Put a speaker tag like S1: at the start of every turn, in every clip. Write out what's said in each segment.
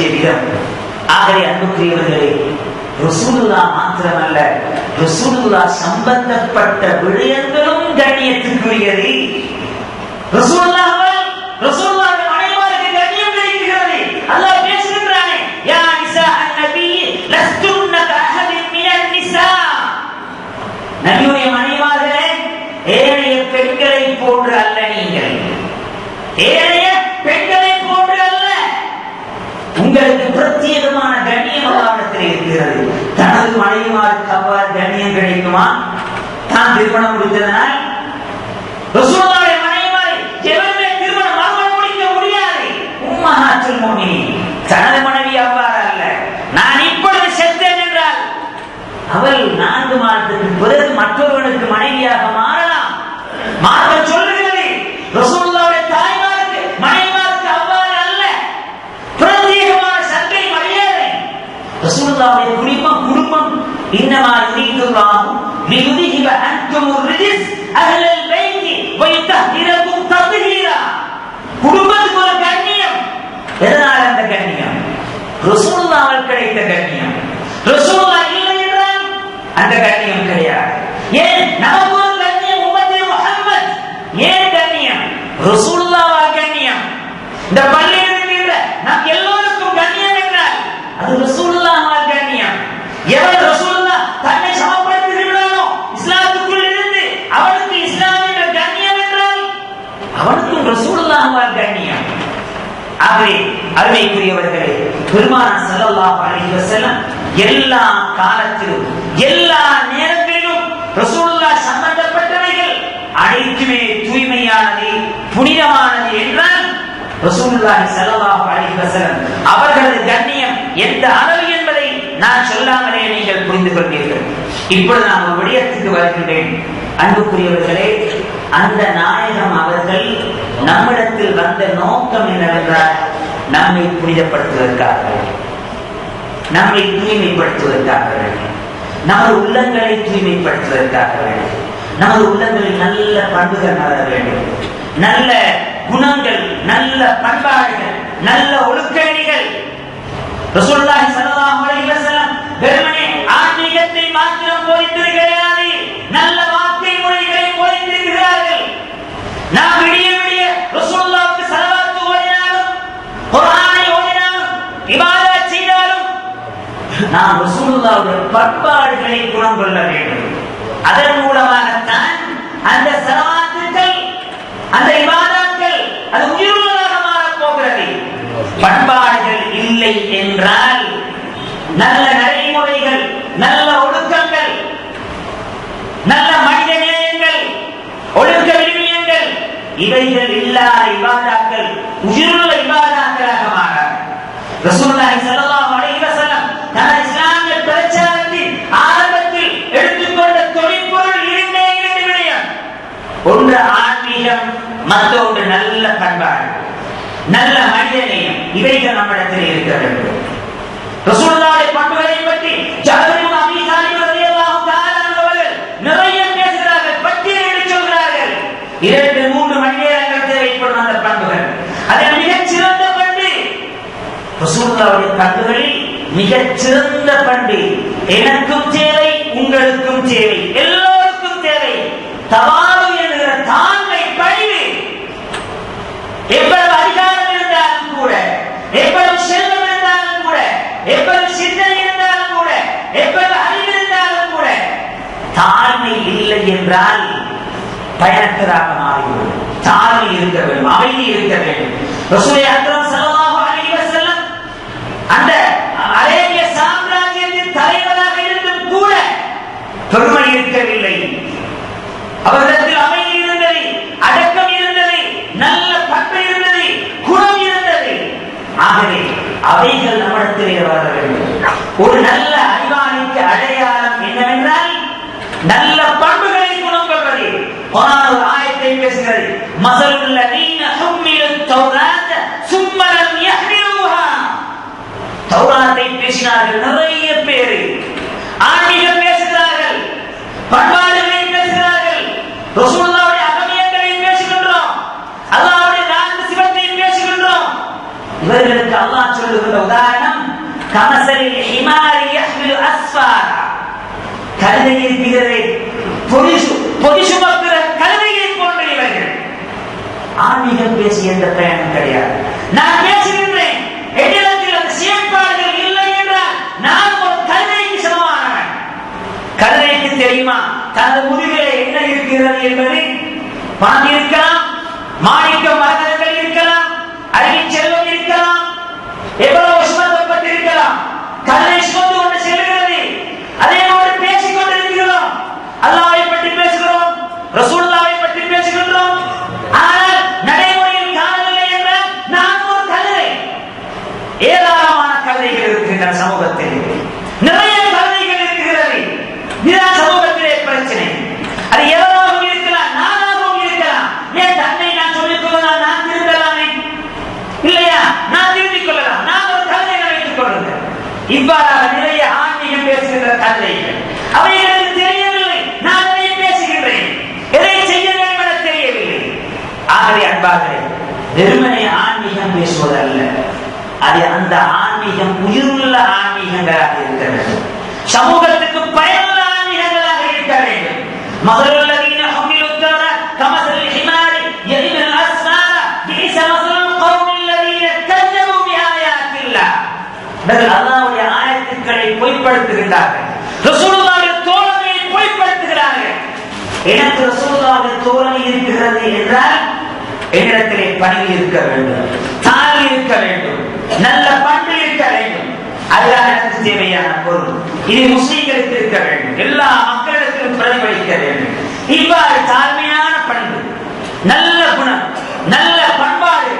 S1: வெளிப்படுத்திய விதம். ஆகவே அன்புக்குரியவர்களே, ரசூலுல்லாஹ் மாத்திரமல்ல, ரசூலுல்லாஹ் சம்பந்தப்பட்ட விடயங்களும் கண்ணியத்துக்குரியது. ரசூலுல்லாஹ்வால் ரசூலுல்லாஹ்வின் மனைவிமாருக்கு கண்ணியம் கிடைக்கிறது. அல்லாஹ் பேசுகிறானே, யா நிசா அன்-நபி லஸ்துன்ன கஅஹதின் மினன் நிசா. நபியுடைய மனைவிமார்களே, ஏனைய பெண்களை போன்று அல்ல, நீங்கள் ஏனைய பெண்களை போன்று அல்ல. உங்களுக்கு பிரத்யேகமான கண்ணியம் அல்லாஹ்விடத்தில் இருக்கிறது. தனது மனைவிமாருக்கு அவ்வாறு கண்ணியம் கிடைக்குமா? தான் திருமணம் முடித்ததனால் ரசூலுல்லாஹ்வுடைய மனைவிமாரை எவருமே திருமணம் முடிக்க முடியாது. உம்மஹாத்துல் முஃமினீன் தனது மனைவி அவ்வாறு அல்ல. நான் இப்பொழுது செத்தேன் என்றால் அவள் 4 மாதத்துக்கு பிறகு மற்றொருவனுக்கு மனைவியாக மாறலாம். மார்க்கம் சொல்லுகிறது. ரசூலுல்லாஹ்வுடைய தாய்மாருக்கு மனைவிமாருக்கு அவ்வாறு அல்ல. பிரத்யேகமான சட்டை மரியாதை. ரசூலுல்லாஹ்வுடைய குடும்பம் இன்னமா யுரீதுல்லாஹு லியுذஹிப அன்குமுர் ரிஜ்ஸ் அஹ்லல் பைத்தி வ யுதஹிரகும் தத்ஹீரா. குடும்பத்துக்கு ஒரு கண்ணியம். எதனால் அந்த கண்ணியம்? ரசூலுல்லாஹ்வால் கிடைத்த கண்ணியம். ரசூலுல்லாஹ் இல்லை என்றால் அந்த கண்ணியம் கிடையாது. ஏன் நமக்கு ஒரு கண்ணியம்? உம்மத்தே முஹம்மத். ஏன் கண்ணியம்? ரசூலுல்லாஹ்வால் கண்ணியம். இந்த பள்ளியில் இருக்கின்ற நாம் எல்லோருக்கும் கண்ணியம் என்றால் அது ரசூலுல்லாஹ்வால் கண்ணியம். எவன் ரசூலுல்லாஹ் தன்னை சமப்படுத்துகிறானோ இஸ்லாத்துக்குள் இருந்து அவனுக்கு இஸ்லாமிய கண்ணியம் என்றால் அவனுக்கும் ரசூலுல்லாஹ்வால் கண்ணியம். ஆகவே அருமைக்குரியவர்களே, பெருமானார் ஸல்லல்லாஹு அலைஹி வஸல்லம் எல்லா காலத்திலும் எல்லா நேரங்களிலும் ரசூலுல்லாஹ் சம்பந்தப்பட்டவைகள் அனைத்துமே தூய்மையானது, புனிதமானது என்றால் ரசூலுல்லாஹி ஸல்லல்லாஹு அலைஹி வஸல்லம் அவர்களது கண்ணியம் எந்த அளவு என்பதை நான் சொல்லாமலே நீங்கள் புரிந்து கொள்வீர்கள். இப்பொழுது நான் ஒரு விடயத்துக்கு வருகின்றேன். அன்புக்குரியவர்களே, அந்த நாயகம் அவர்கள் நம்மிடத்தில் வந்த நோக்கம் என்னவென்றால் நம்மை புனிதப்படுத்துவதற்காக, நம்மை தூய்மைப்படுத்துவதற்காக, நமது உள்ளங்களை தூய்மைப்படுத்துவதற்காக, நமது உள்ளங்களில் நல்ல பண்புகள் வர வேண்டும், நல்ல குணங்கள், நல்ல பண்பாடுகள், நல்ல ஒழுக்கங்கள். ரசூலுல்லாஹி ஸல்லல்லாஹு அலைஹி வஸல்லம் வெறுமனே ஆன்மீகத்தை மாத்திரம் போதித்திருக்கிறார்கள், நல்ல வார்த்தை முறைகளை போதித்திருக்கிறார்கள். நாம் விடிய விடிய ரசூலுல்லாஹ்வுக்கு ஸலவாத் ஓதினாலும், குர்ஆனை ஓதினாலும், இபாதத் செய்தாலும் நாம் ரசூலுல்லாஹ்வுடைய பண்பாடுகளை குணம் கொள்ள வேண்டும். அதன் மூலமாகத்தான் அந்த ஸலவாத்துகள், அந்த இபாதத்கள் அது உயிருள்ளதாக மாறப் போகிறது. பண்பாடுகள் இல்லை என்றால், நல்ல நடைமுறைகள், நல்ல ஒழுக்கங்கள், நல்ல மனித நேயங்கள், ஒழுக்க விழுமியங்கள், இவைகள் இல்லாத இபாதத்கள் உயிருள்ள இபாதத்களாக மாறாது. ரசூலுல்லாஹி ஸல்லல்லாஹு அலைஹி வஸல்லம் தனது இஸ்லாமிய பிரச்சாரத்தின் ஆரம்பத்தில் எடுத்துக்கொண்ட தொழிற்பொருள் இரண்டே விடயம். ஒன்று ஆன்மீகம், மற்றொன்று நல்ல பண்பாடு, நல்ல மனிதநேயம். இவைகள் நம்மிடத்தில் இருக்க வேண்டும். ரசூலுல்லாஹ்வுடைய பண்புகளை பற்றி ஜாபிர் இப்னு அபீ தாலிப் ரலியல்லாஹு தஆலா அவர்கள் நிறைய பேசுகிறார்கள், பட்டியலிட்டு சொல்கிறார்கள். 2-3 மணி நேரங்கள் தேவைப்படும் அந்த பண்புகள். அதில் மிகச் சிறந்த பண்பு ரசூலுல்லாஹ்வுடைய பண்புகளில் மிகச் சிறந்த பண்பு, எனக்கும் தேவை, உங்களுக்கும் தேவை, எல்லோருக்கும் தேவை, தவாது என்கிற தாழ்மை, பணிவு. எவ்வளவு அதிகாரம் இருந்தாலும் கூட, எவ்வளவு செல்வம் இருந்தாலும் கூட, எவ்வளவு சிந்தனை இருந்தாலும் கூட, எவ்வளவு அறிவு இருந்தாலும் கூட, தாழ்மை இல்லை என்றால் பயனற்றதாக மாறிவிடும். தாழ்மை இருக்க வேண்டும், அமைதி இருக்க வேண்டும். ரசூலுல்லாஹி ஸல்லல்லாஹு அலைஹி வஸல்லம் அந்த அரேபிய சாம்ராஜ்யத்தின் தலைவராக இருந்தும் கூட பெருமை இருக்கவில்லை. அவரிடத்தில் அமைதி இருந்தது, அடக்கம் இருந்தது, நல்ல பண்பு இருந்தது, குணம் இருந்தது. ஆகவே அவைகள் நம்மிடத்திலே வர வேண்டும். ஒரு நல்ல அறிவாளிக்கு அடையாளம் என்னவென்றால் நல்ல பண்புகளை குணம் கொள்வது. குர்ஆன் ஒரு ஆயத்தை பேசுகிறது, மஸலுல் லதீன ஹும்மிலுத் தௌராத சும்ம லம் யஹ்மிலுஹா. தௌராத்தை பேசினார்கள் நிறைய பேர், ஆன்மீகம் பேசுகிறார்கள், பண்பாடுகளை பேசுகிறார்கள், ரசூலுல்லாஹ்வுடைய அகமியங்களை பேசுகின்றோம், அல்லாஹ்வுடைய நான்கு சிவத்தை பேசுகின்றோம். இவர்களுக்கு அல்லாஹ் சொல்லுகின்ற உதாரணம் கமசலில் ஹிமாரி யஹ்மிலு அஸ்ஃபாரா. கழுதை இருக்கிறதே, பொதி சுமக்கிற கழுதையை போன்ற இவர்கள். ஆன்மீகம் பேசி எந்த பயனும் கிடையாது. நான் பேசுகின்றேன், என்னிடத்தில் அந்த செயற்பாடுகள் இல்லை என்றால் நான் ஒரு கழுதைக்கு சமமானவன். கழுதைக்கு தெரியுமா தனது முதுகிலே என்ன இருக்கிறது என்பதை? பணம் இருக்கலாம், மாணிக்க மரகதங்கள் இருக்கலாம், அழகி செல்வம் இருக்கலாம், எவ்வளவு சுமந்தப்பட்டிருக்கலாம். கல்லை சுமந்து கொண்டு செல்கிறது. அதே போன்று பேசிக் கொண்டிருக்கிறோம், அல்லாஹ்வை பற்றி பேசுகிறோம், ரசூலுல்லாஹ்வை பற்றி பேசுகின்றோம். ஆனால் நடைமுறையில் காணவில்லை என்றால் நான் ஒரு கழுதை. ஏராளமான கழுதைகள் இருக்கின்றன சமூகத்தில், நிறைய கழுதைகள் இருக்கிறது. இதுதான் சமூகத்திலே பிரச்சனை. அது எவராகவும் இருக்கலாம், நானாகவும் இருக்கலாம். ஏன் தன்னை நான் சொல்லிக் கொள்ளலாம், நான் திருந்தலாமே இல்லையா? நான் திருந்திக் கொள்ளலாம், நான் ஒரு கழுதையை வைத்துக் கொள்ளுங்கள். இவ்வாறாக நிறைய ஆன்மீகம் பேசுகின்ற கழுதைகள், அவைகளுக்கு தெரியவில்லை நான் அதை பேசுகின்றேன், எதை செய்ய வேண்டும் என தெரியவில்லை. ஆகவே அன்பார்களே, வெறுமனே ஆன்மீகம் பேசுவதல்ல, அது அந்த ஆன்மீகம் உயிருள்ள ஆன்மீகங்களாக இருக்க வேண்டும், சமூகத்துக்கு பயனுள்ள ஆன்மீகங்களாக இருக்க வேண்டும். மஸலுல்லதீன ஹுமிலுத் தௌராத் கமஸலில் ஹிமாரி யஹ்மிலு அஸ்ஃபாரா பிஇஸ மஸலுல் கௌமில்லதீன கஸபு பிஆயாத்தில்லாஹ். அல்லாஹ்வுடைய ஆயத்துக்களை பொய்ப்படுத்துகிறார்கள், ரசூலுல்லாஹ்வுடைய தோழமையை பொய்ப்படுத்துகிறார்கள். எனக்கு ரசூலுல்லாஹ்வுடைய தோழமை இருக்கிறது என்றால் என்னிடத்திலே பணிவு இருக்க வேண்டும், தாழ்வு இருக்க வேண்டும், நல்ல பண்பு இருக்க வேண்டும். அதுதான் எனக்கு தேவையான பொருள். இது முஸ்லிம்களுக்கு இருக்க வேண்டும், எல்லா மக்களிடத்திலும் பிரதிபலிக்க வேண்டும். இவ்வாறு தாழ்மையான பண்பு, நல்ல குணம், நல்ல பண்பாடு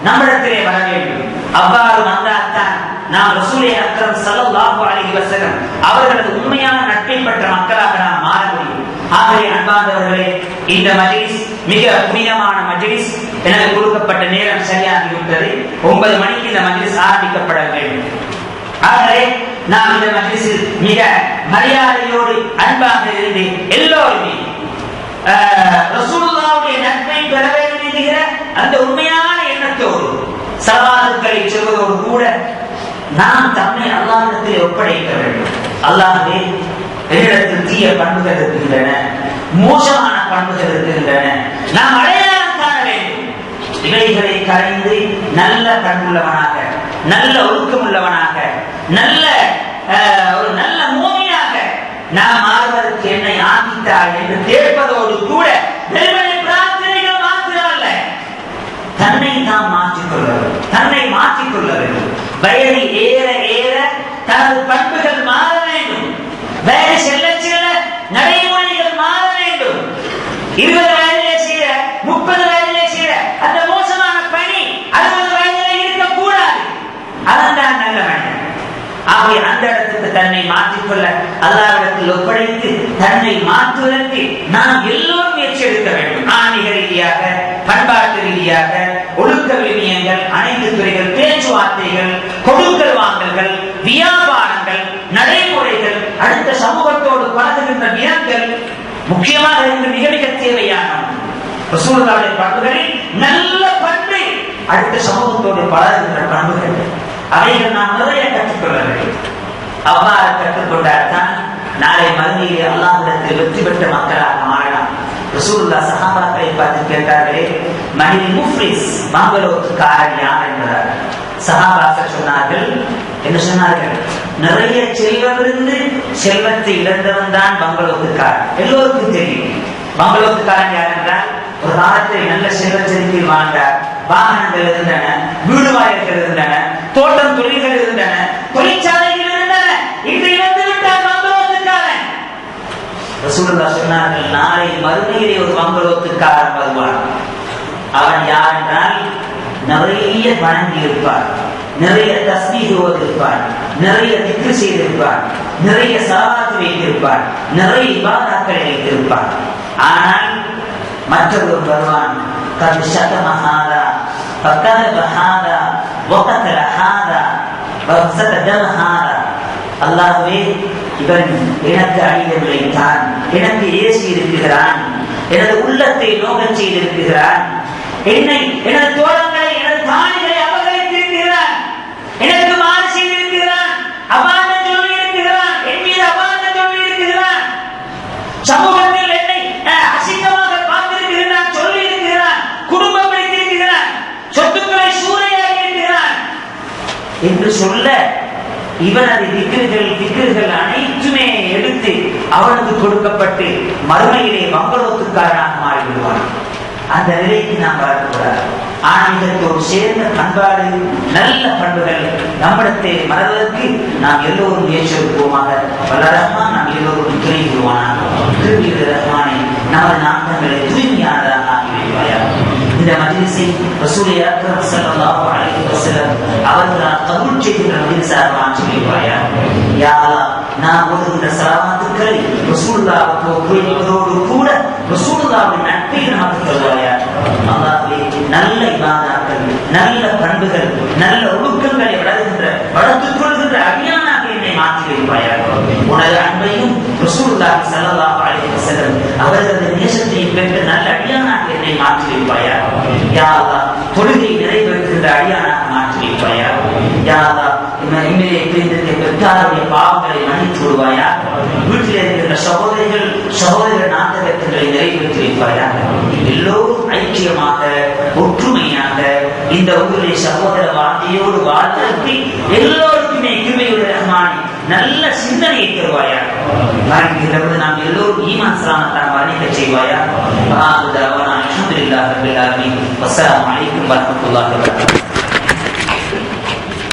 S1: நம்மிடத்திலே வர வேண்டும். அவ்வாறு வந்தால்தான் நாம் ரசூலே அக்ரம் ஸல்லல்லாஹு அலைஹி வஸல்லம் அவர்களது உண்மையான நட்பை பெற்ற மக்களாக நாம் மாற முடியும். ஆகவே அன்பார்ந்தவர்களே, இந்த மஜ்லிஸ் மிக புனிதமான மஜ்லிஸ். எனக்கு கொடுக்கப்பட்ட நேரம் சரியாகிவிட்டது. 9 மணிக்கு இந்த மஜ்லிஸ் ஆரம்பிக்கப்பட வேண்டும். ஆகவே நாம் இந்த மஜ்லிஸில் மிக மரியாதையோடு அன்பாக இருந்து எல்லோருமே ரசூலுல்லாஹ்வுடைய நட்பை பெற வேண்டும் என்கிற அந்த உண்மையான எண்ணத்தோடு ஸலவாத்துக்களை சொல்வதோடு கூட நாம் தம்மை அல்லாஹ்விடத்தில் ஒப்படைக்க வேண்டும். அல்லாஹ்வே, என்னிடத்தில் தீய பண்புகள் இருக்கின்றன, மோசமான பண்புகள் இருக்கின்றன, நாம் அடையாளம் காண வேண்டும். இவைகளை கரைந்து நல்ல பண்புள்ளவனாக, நல்ல ஒழுக்கமுள்ளவனாக, நல்ல ஒரு நல்ல மூமியாக நாம் மாறுவதற்கு என்னை ஆக்கித்தாய் என்று கேட்பதோடு கூட வெறுமனே பிரார்த்தனைகள் மாத்திரமல்ல, தன்னை நாம் மாற்றிக்கொள்ள வேண்டும், தன்னை மாற்றிக்கொள்ள வேண்டும். வயது ஏற ஏற தனது பண்புகள் மாற வேண்டும், வயது செல்ல செல்ல நடைமுறைகள் மாற வேண்டும். 20 வயதிலே செய்ய, 30 வயதிலே செய்ய அந்த மோசமான பணி 60 வயதிலே இருக்கக்கூடாது. அதுதான் நல்ல மனிதன். ஆகவே அந்த இடத்துக்கு தன்னை மாற்றிக்கொள்ள அல்லாஹ்விடத்தில் ஒப்படைத்து தன்னை மாற்றுவதற்கு நாம் எல்லோரும் முயற்சி எடுக்க வேண்டும். ஆன்மீக ரீதியாக, பண்பாட்டு ரீதியாக, ஒழுக்க விழுமியங்கள், அனைத்து துறைகள், பேச்சுவார்த்தைகள், கொடுக்கல் வாங்கல்கள், வியாபாரங்கள், நடைமுறைகள், அடுத்த சமூகத்தோடு பழகுகின்ற விதங்கள், முக்கியமாக இருந்து மிக மிக தேவையான ரசூலுல்லாஹ்வுடைய பண்புகளில் நல்ல பண்பு, அடுத்த சமூகத்தோடு பழகுகின்ற பண்புகள், அவைகள் நாம் நிறைய கற்றுக்கொள்ள வேண்டும். அவ்வாறு கற்றுக்கொண்டால்தான் நாளை மறுமையிலே அல்லாஹ்விடத்தில் வெற்றி பெற்ற மக்களாக மாறலாம். ரசூலுல்லாஹ் சஹாபாக்களை பார்த்து கேட்டார்களே, மனிதன் முஃப்லிஸ், மங்களோத்துக்காரன் யார் என்பதார். சஹாபாக்கள் சொன்னார்கள், என்ன சொன்னார்கள்? நிறைய செல்வம் இருந்து செல்வத்தை இழந்தவன் தான் பங்களோத்துக்காரன். எல்லோருக்கும் தெரியும் பங்களோத்துக்காரன் யார் என்றால், ஒரு காலத்தில் நல்ல செல்வ செழிப்பில் வாழ்ந்தார், வாகனங்கள் இருந்தன, வீடு வாயில்கள் இருந்தன, தோட்டம் தொழில்கள் இருந்தன, தொழிற்சாலைகள் இருந்தன. இன்று இழந்து விட்டார் பங்களோத்துக்காரன். ரசூலுல்லாஹ் சொன்னார்கள், நாளை மறுமையிலே ஒரு பங்களோத்துக்காரன் வருவான். அவன் யார் என்றால், நிறைய வணங்கி இருப்பார், நிறைய தஸ்பீஹ் ஓதிருப்பார், நிறைய திக்ர் செய்திருப்பார், நிறைய ஸலவாத் வைத்திருப்பார், நிறைய இபாதத்களை வைத்திருப்பார். ஆனால் மற்றொரு வருவான், கத் ஷதம ஹாதா ஃபகதப ஹாதா வகதல ஹாதா வஸததம ஹாதா. அல்லாஹ்வே, இவன் எனக்கு அநீதி விளைத்தான், எனக்கு ஏசி இருக்கிறான், எனது உள்ளத்தை நோகச் செய்திருக்கிறான், என்னை, எனது தோழங்களை, எனது தானிகளை அபகரித்திருக்கிறான், எனக்கு மாறு செய்திருக்கிறான், என்று சொல்ல இவனது திக்ருகள் அனைத்துமே எடுத்து அவனுக்கு கொடுக்கப்பட்டு மறுமையிலே மங்களத்துக்காரனாக மாறிவிடுவான். அந்த நிலைக்கு நாம் வரக்கூடாது. ஆன்மீகத்தோடு சேர்ந்த பண்பாடு, நல்ல பண்புகள் நம்மிடத்தை மறவதற்கு நாம் எல்லோரும் முயற்சி எடுப்போமாக. வல்லரஹ்மான் நாம் எல்லோரும் துணை புரிவானாக. ரஹ்மானை நமது நாட்டங்களை தூய்மையானதாக ஆக்கி வைப்பாயாக. இந்த மஜ்லிஸை ரசூல் அக்ரம் ஸல்லல்லாஹு அலைஹி வஸல்லம் அவர்களால் கபூல் செய்கின்ற மஜ்லிஸாக மாற்றி வைப்பாயாக. யா அல்லாஹ், நாம் ஓதுகின்ற ஸலவாத்துக்களை ரசூலுல்லாஹ்வுக்கு ஒப்புவிப்பதோடு கூட ரசூலுல்லாஹ்வின் நட்பை நமக்கு தருவாயாக. அல்லாஹ்வே, நல்ல இபாதத்துகள், நல்ல பண்புகள், நல்ல ஒழுக்கங்களை வளர்த்துக் கொள்கின்ற அடியானாக என்னை மாற்றி வைப்பாயாக. உனது அன்பையும் ரசூலுல்லாஹி ஸல்லல்லாஹு அலைஹி வஸல்லம் அவர்களது நேசத்தையும் பெற்ற நல்ல அடியானாக என்னை மாற்றி வைப்பாயாக. யா அல்லாஹ், தொழுகை நிறைவேற்றுகின்ற அடியானாக மாற்றி வைப்பாயாக. யா அல்லாஹ், பெற்றாருடைய பாவங்களை மன்னித்து விடுவாயாக. வீட்டில் இருக்கின்ற சகோதரிகள் நாட்டகங்களை நிறைவேற்றி வைப்பாயாக. எல்லோரும் ஐக்கியமாக ஒற்றுமையாக இந்த ஊரிலே சகோதர வார்த்தையோடு வாழ்வதற்கு எல்லோருக்குமே கிருபையுடைய ரஹ்மானே நல்ல சிந்தனையை தருவாயாக. மரணிக்கிறபோது நாம் எல்லோரும் ஈமான் சலாமத்தாக மரணிக்க செய்வாயாக. அல்ஹம்துலில்லாஹி ரப்பில் ஆலமீன். வஸ்ஸலாமு அலைக்கும் வரஹ்மத்துல்லாஹி வபரகாத்துஹு.